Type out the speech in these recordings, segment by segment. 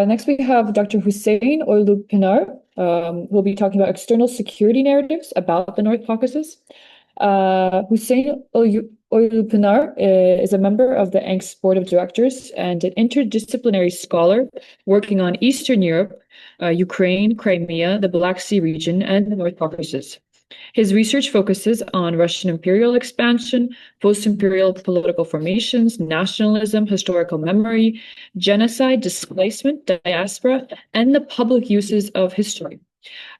Next we have Dr. Seyin Oylupınar, who will be talking about external security narratives about the North Caucasus. Seyin Oylupınar is a member of the ENCS Board of Directors and an interdisciplinary scholar working on Eastern Europe, Ukraine, Crimea, the Black Sea region, and the North Caucasus. His research focuses on Russian imperial expansion, post-imperial political formations, nationalism, historical memory, genocide, displacement, diaspora, and the public uses of history.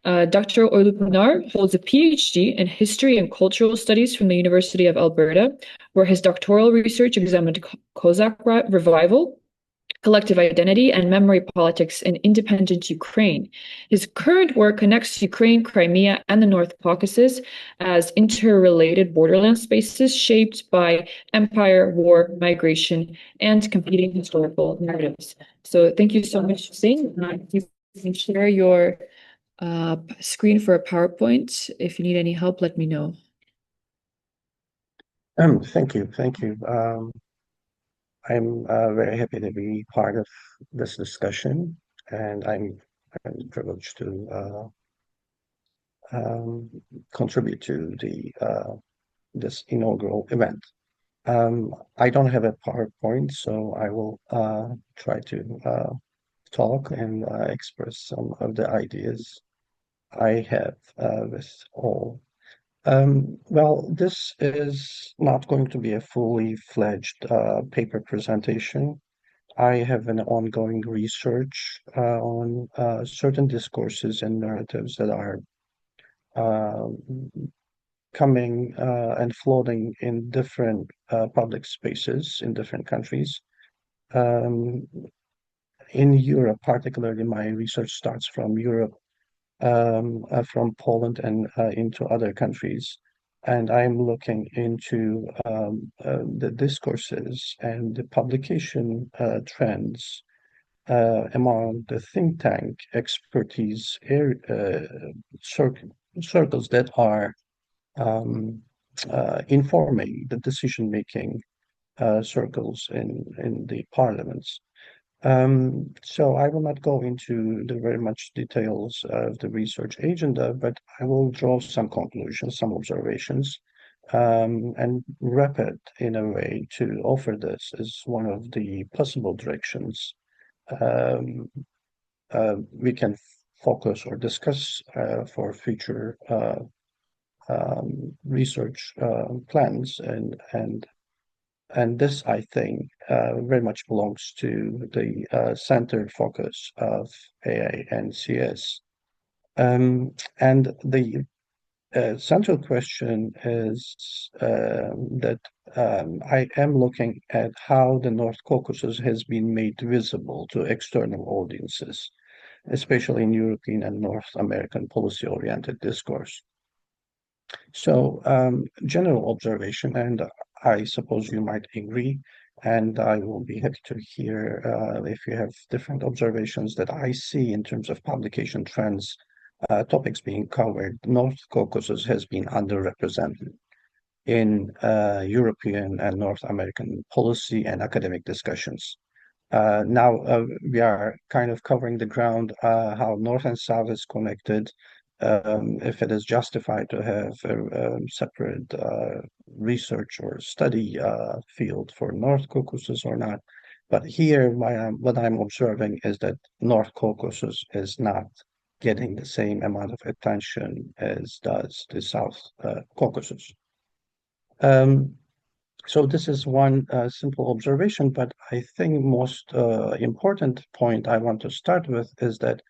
Dr. Oylupınar holds a Ph.D. in History and Cultural Studies from the University of Alberta, where his doctoral research examined Kozak revival, collective identity, and memory politics in independent Ukraine. His current work connects Ukraine, Crimea, and the North Caucasus as interrelated borderland spaces shaped by empire, war, migration, and competing historical narratives. So thank you so much, Hussein. You can share your screen for a PowerPoint. If you need any help, let me know. Thank you. I'm very happy to be part of this discussion, and I'm privileged to contribute to this inaugural event. I don't have a PowerPoint, so I will try to talk and express some of the ideas I have with all. Well, this is not going to be a fully fledged paper presentation. I have an ongoing research on certain discourses and narratives that are coming and floating in different public spaces in different countries. In Europe, particularly, my research starts from Europe, from Poland and into other countries. And I'm looking into the discourses and the publication trends among the think tank expertise circles that are informing the decision-making circles in the parliaments. So I will not go into the very much details of the research agenda, but I will draw some conclusions, some observations, and wrap it in a way to offer this as one of the possible directions we can focus or discuss for future research plans and this, I think, very much belongs to the centered focus of AI and CS. And the central question is that I am looking at how the North Caucasus has been made visible to external audiences, especially in European and North American policy-oriented discourse. So, general observation, and I suppose you might agree, and I will be happy to hear if you have different observations that I see in terms of publication trends, topics being covered. North Caucasus has been underrepresented in European and North American policy and academic discussions. Now we are kind of covering the ground, how North and South is connected, if it is justified to have a separate research or study field for North Caucasus or not. But here, what I'm observing is that North Caucasus is not getting the same amount of attention as does the South Caucasus. So this is one simple observation, but I think most important point I want to start with is that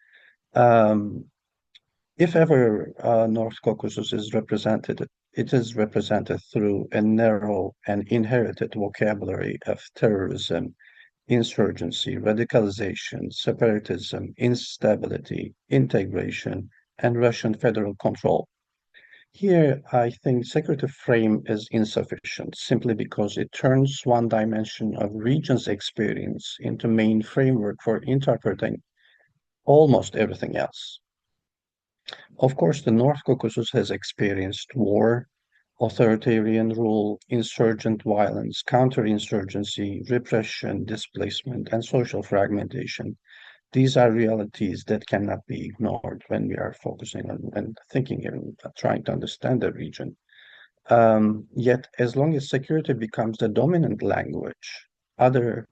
if ever North Caucasus is represented, it is represented through a narrow and inherited vocabulary of terrorism, insurgency, radicalization, separatism, instability, integration, and Russian federal control. Here, I think secretive frame is insufficient simply because it turns one dimension of region's experience into main framework for interpreting almost everything else. Of course, the North Caucasus has experienced war, authoritarian rule, insurgent violence, counterinsurgency, repression, displacement, and social fragmentation. These are realities that cannot be ignored when we are focusing on and thinking and trying to understand the region. Yet, as long as security becomes the dominant language, other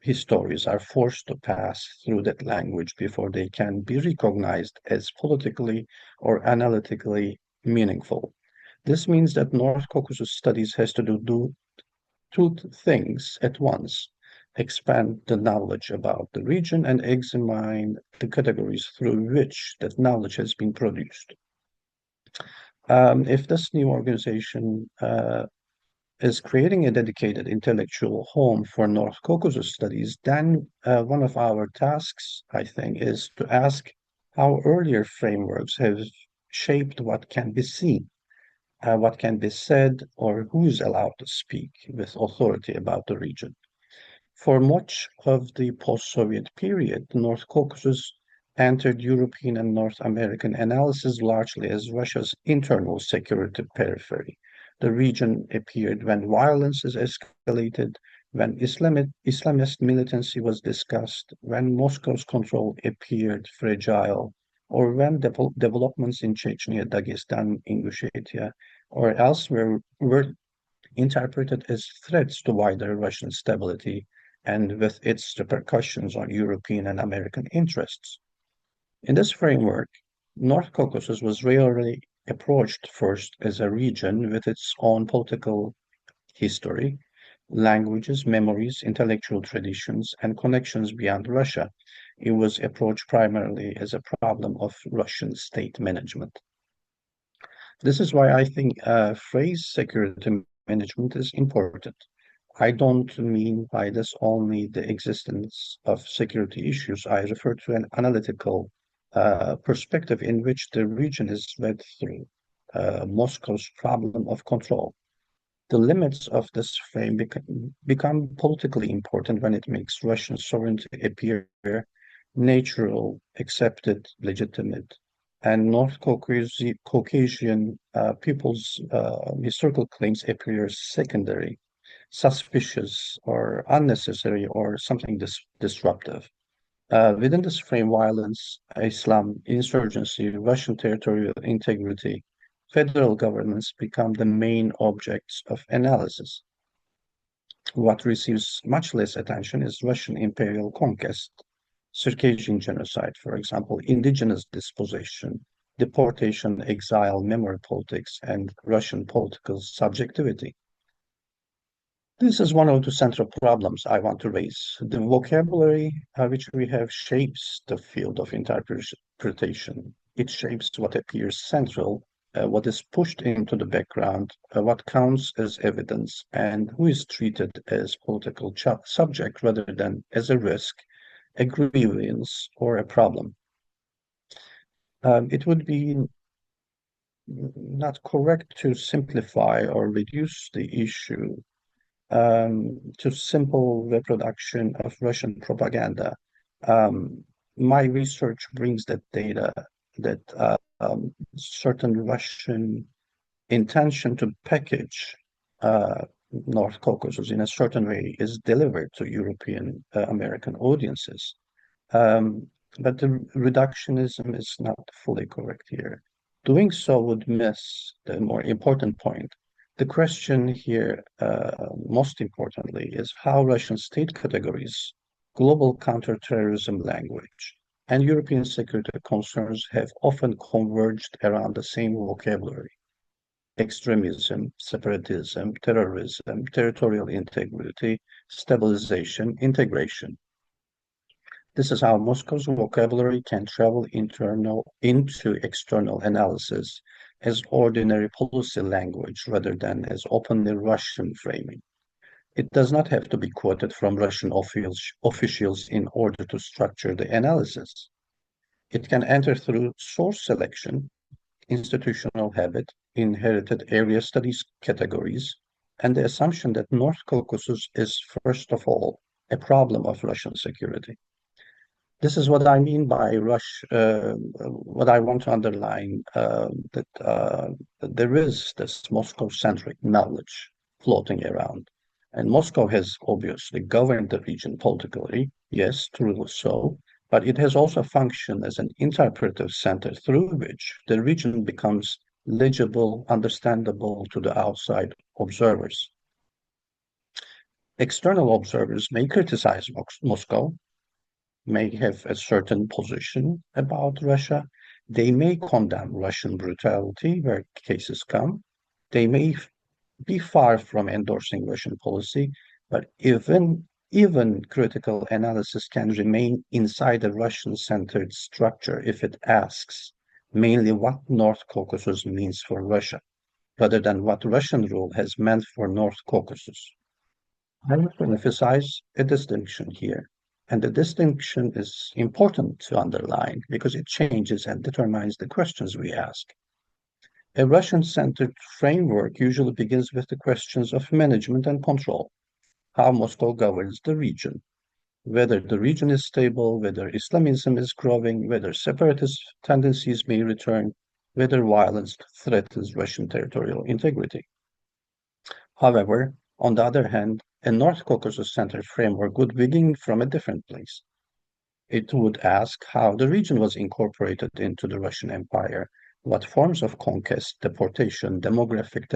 histories are forced to pass through that language before they can be recognized as politically or analytically meaningful. This means that North Caucasus studies has to do two things at once: expand the knowledge about the region and examine the categories through which that knowledge has been produced. If this new organization is creating a dedicated intellectual home for North Caucasus studies, then one of our tasks, I think, is to ask how earlier frameworks have shaped what can be seen, what can be said, or who is allowed to speak with authority about the region. For much of the post-Soviet period, the North Caucasus entered European and North American analysis largely as Russia's internal security periphery. The region appeared when violence is escalated, when Islamist militancy was discussed, when Moscow's control appeared fragile, or when developments in Chechnya, Dagestan, Ingushetia, or elsewhere were interpreted as threats to wider Russian stability and with its repercussions on European and American interests. In this framework, North Caucasus was rarely approached first as a region with its own political history, languages, memories, intellectual traditions, and connections beyond Russia. It was approached primarily as a problem of Russian state management. This is why I think phrase security management is important. I don't mean by this only the existence of security issues. I refer to an analytical perspective in which the region is read through Moscow's problem of control. The limits of this frame become politically important when it makes Russian sovereignty appear natural, accepted, legitimate, and North Caucasian people's historical claims appear secondary, suspicious, or unnecessary, or something disruptive. Within this frame, violence, Islam, insurgency, Russian territorial integrity, federal governance become the main objects of analysis. What receives much less attention is Russian imperial conquest, Circassian genocide, for example, indigenous dispossession, deportation, exile, memory politics, and Russian political subjectivity. This is one of the central problems I want to raise. The vocabulary which we have shapes the field of interpretation. It shapes what appears central, what is pushed into the background, what counts as evidence, and who is treated as political subject rather than as a risk, a grievance, or a problem. It would be not correct to simplify or reduce the issue to simple reproduction of Russian propaganda. My research brings that data that certain Russian intention to package North Caucasus in a certain way is delivered to European American audiences. But the reductionism is not fully correct here. Doing so would miss the more important point. The question here, most importantly, is how Russian state categories, global counterterrorism language, and European security concerns have often converged around the same vocabulary: extremism, separatism, terrorism, territorial integrity, stabilization, integration. This is how Moscow's vocabulary can travel into external analysis as ordinary policy language rather than as openly Russian framing. It does not have to be quoted from Russian officials in order to structure the analysis. It can enter through source selection, institutional habit, inherited area studies categories, and the assumption that North Caucasus is, first of all, a problem of Russian security. This is what I mean by what I want to underline, that there is this Moscow-centric knowledge floating around. And Moscow has obviously governed the region politically, Yes, truly so, but it has also functioned as an interpretive center through which the region becomes legible, understandable to the outside observers. External observers may criticize Moscow, may have a certain position about Russia. They may condemn Russian brutality where cases come. They may be far from endorsing Russian policy, but even critical analysis can remain inside a Russian-centered structure if it asks mainly what North Caucasus means for Russia, rather than what Russian rule has meant for North Caucasus. I want to emphasize a distinction here. And the distinction is important to underline because it changes and determines the questions we ask. A Russian-centered framework usually begins with the questions of management and control, how Moscow governs the region, whether the region is stable, whether Islamism is growing, whether separatist tendencies may return, whether violence threatens Russian territorial integrity. However, on the other hand, a North Caucasus-centered framework would begin from a different place. It would ask how the region was incorporated into the Russian Empire, what forms of conquest, deportation, demographic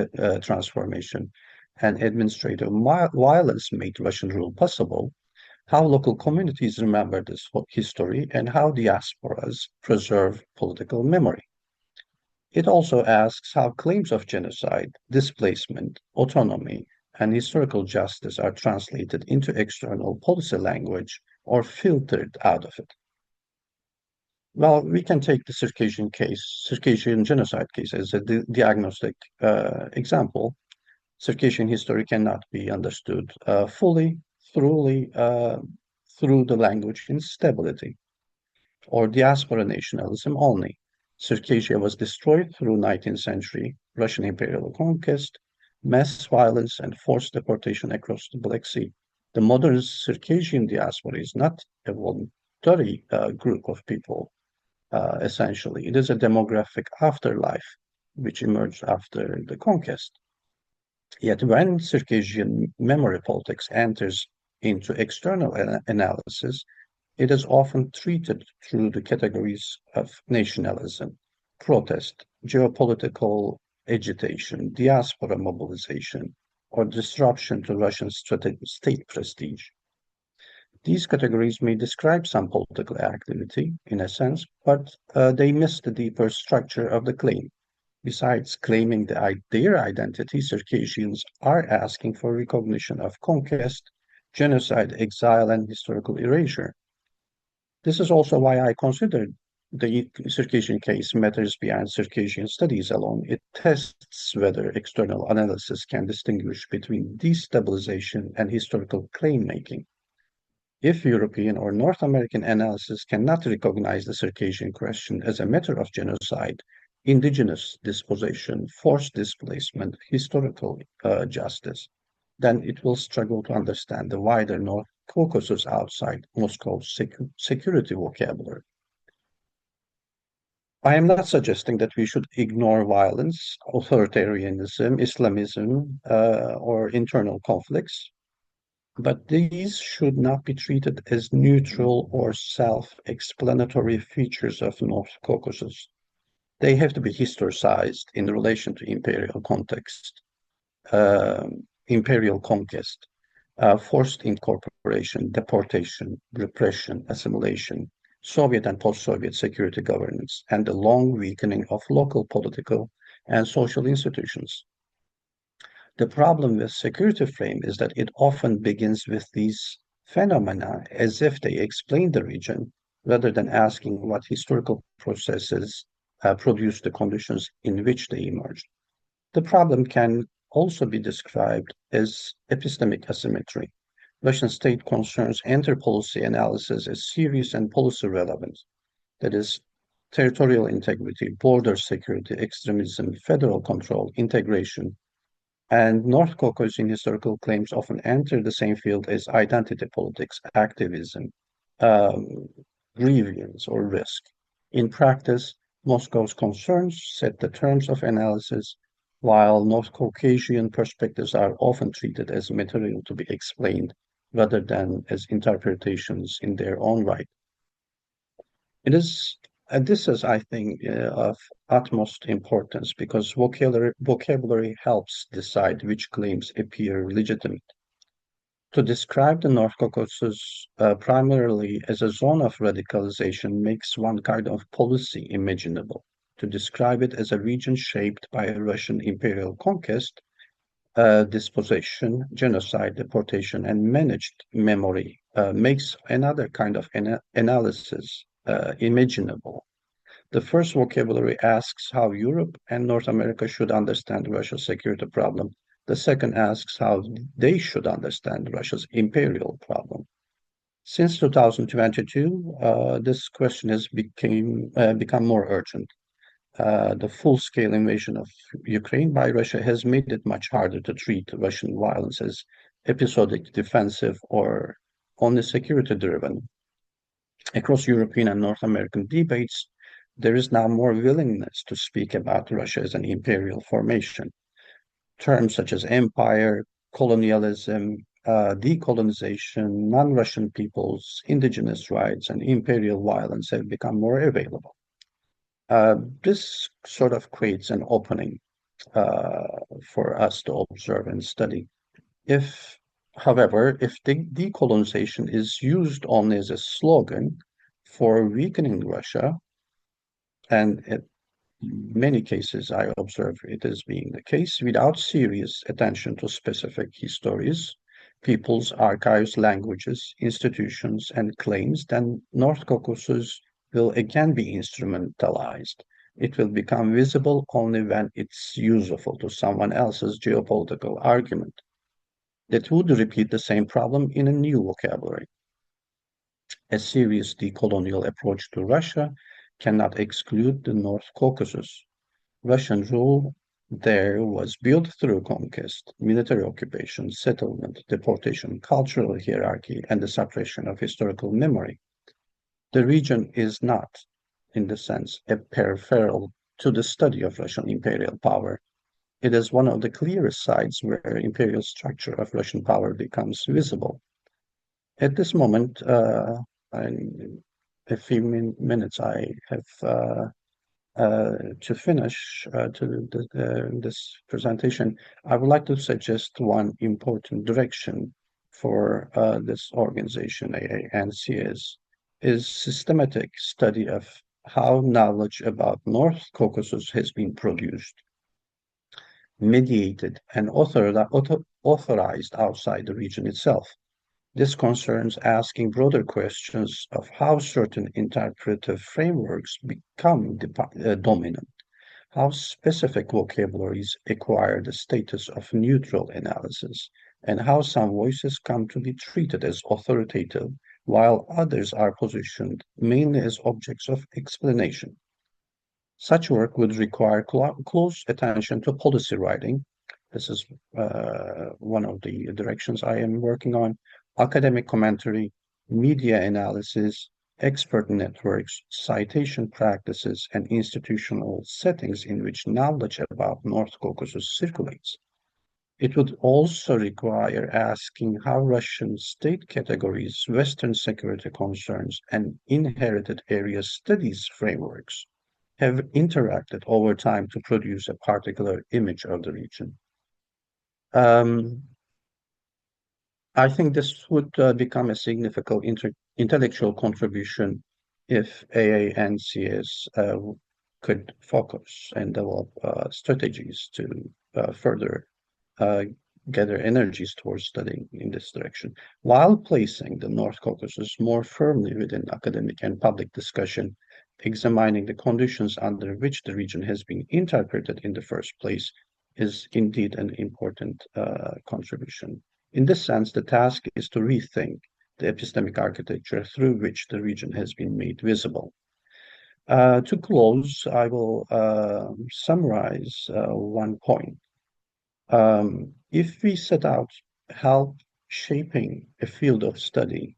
transformation, and administrative violence made Russian rule possible, how local communities remember this history, and how diasporas preserve political memory. It also asks how claims of genocide, displacement, autonomy, and historical justice are translated into external policy language or filtered out of it. Well, we can take the Circassian genocide case as a diagnostic example. Circassian history cannot be understood fully through the language instability or diaspora nationalism only. Circassia was destroyed through 19th century Russian imperial conquest, mass violence, and forced deportation across the Black Sea. The modern Circassian diaspora is not a voluntary group of people, essentially. It is a demographic afterlife which emerged after the conquest. Yet when Circassian memory politics enters into external analysis, it is often treated through the categories of nationalism, protest, geopolitical agitation, diaspora mobilization, or disruption to Russian state prestige. These categories may describe some political activity, in a sense, but they miss the deeper structure of the claim. Besides claiming their identity, Circassians are asking for recognition of conquest, genocide, exile, and historical erasure. This is also why I consider the Circassian case matters beyond Circassian studies alone. It tests whether external analysis can distinguish between destabilization and historical claim making. If European or North American analysis cannot recognize the Circassian question as a matter of genocide, indigenous dispossession, forced displacement, historical justice, then it will struggle to understand the wider North Caucasus outside Moscow's security vocabulary. I am not suggesting that we should ignore violence, authoritarianism, Islamism, or internal conflicts. But these should not be treated as neutral or self-explanatory features of North Caucasus. They have to be historicized in relation to imperial context, imperial conquest, forced incorporation, deportation, repression, assimilation, Soviet and post-Soviet security governance, and the long weakening of local political and social institutions. The problem with security frame is that it often begins with these phenomena as if they explain the region, rather than asking what historical processes produce the conditions in which they emerged. The problem can also be described as epistemic asymmetry. Russian state concerns enter policy analysis as serious and policy relevant. That is, territorial integrity, border security, extremism, federal control, integration, and North Caucasian historical claims often enter the same field as identity politics, activism, grievance, or risk. In practice, Moscow's concerns set the terms of analysis, while North Caucasian perspectives are often treated as material to be explained rather than as interpretations in their own right. It is, and this is, I think, of utmost importance because vocabulary helps decide which claims appear legitimate. To describe the North Caucasus primarily as a zone of radicalization makes one kind of policy imaginable. To describe it as a region shaped by a Russian imperial conquest, dispossession, genocide, deportation, and managed memory makes another kind of analysis imaginable. The first vocabulary asks how Europe and North America should understand Russia's security problem. The second asks how they should understand Russia's imperial problem. Since 2022, this question has become more urgent. The full-scale invasion of Ukraine by Russia has made it much harder to treat Russian violence as episodic, defensive, or only security-driven. Across European and North American debates, there is now more willingness to speak about Russia as an imperial formation. Terms such as empire, colonialism, decolonization, non-Russian peoples, indigenous rights, and imperial violence have become more available. This sort of creates an opening uh, for us to observe and study. However, if decolonization is used only as a slogan for weakening Russia, and in many cases I observe it as being the case, without serious attention to specific histories, peoples, archives, languages, institutions, and claims, then North Caucasus will again be instrumentalized. It will become visible only when it's useful to someone else's geopolitical argument that would repeat the same problem in a new vocabulary. A serious decolonial approach to Russia cannot exclude the North Caucasus. Russian rule there was built through conquest, military occupation, settlement, deportation, cultural hierarchy, and the suppression of historical memory. The region is not, in the sense, a peripheral to the study of Russian imperial power. It is one of the clearest sites where imperial structure of Russian power becomes visible. At this moment, in a few minutes, I have to finish this presentation. I would like to suggest one important direction for this organization, AANCS, is systematic study of how knowledge about North Caucasus has been produced, mediated, and authorized outside the region itself. This concerns asking broader questions of how certain interpretive frameworks become dominant, how specific vocabularies acquire the status of neutral analysis, and how some voices come to be treated as authoritative while others are positioned mainly as objects of explanation. Such work would require close attention to policy writing. This is one of the directions I am working on. Academic commentary, media analysis, expert networks, citation practices, and institutional settings in which knowledge about North Caucasus circulates. It would also require asking how Russian state categories, Western security concerns, and inherited area studies frameworks have interacted over time to produce a particular image of the region. I think this would become a significant intellectual contribution if AANCS could focus and develop strategies to further uh, gather energies towards studying in this direction, while placing the North Caucasus more firmly within academic and public discussion, examining the conditions under which the region has been interpreted in the first place is indeed an important contribution. In this sense, the task is to rethink the epistemic architecture through which the region has been made visible. To close, I will summarize one point. If we set out help shaping a field of study,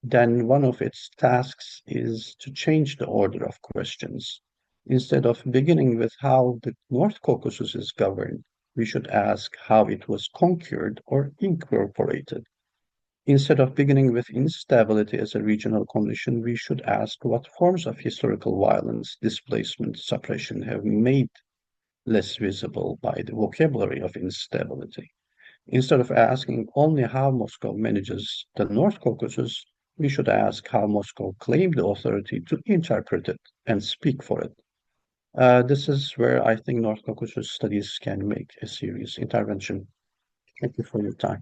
then one of its tasks is to change the order of questions. Instead of beginning with how the North Caucasus is governed, we should ask how it was conquered or incorporated. Instead of beginning with instability as a regional condition, we should ask what forms of historical violence, displacement, suppression have made less visible by the vocabulary of instability. Instead of asking only how Moscow manages the North Caucasus, we should ask how Moscow claimed the authority to interpret it and speak for it. This is where I think North Caucasus studies can make a serious intervention. Thank you for your time.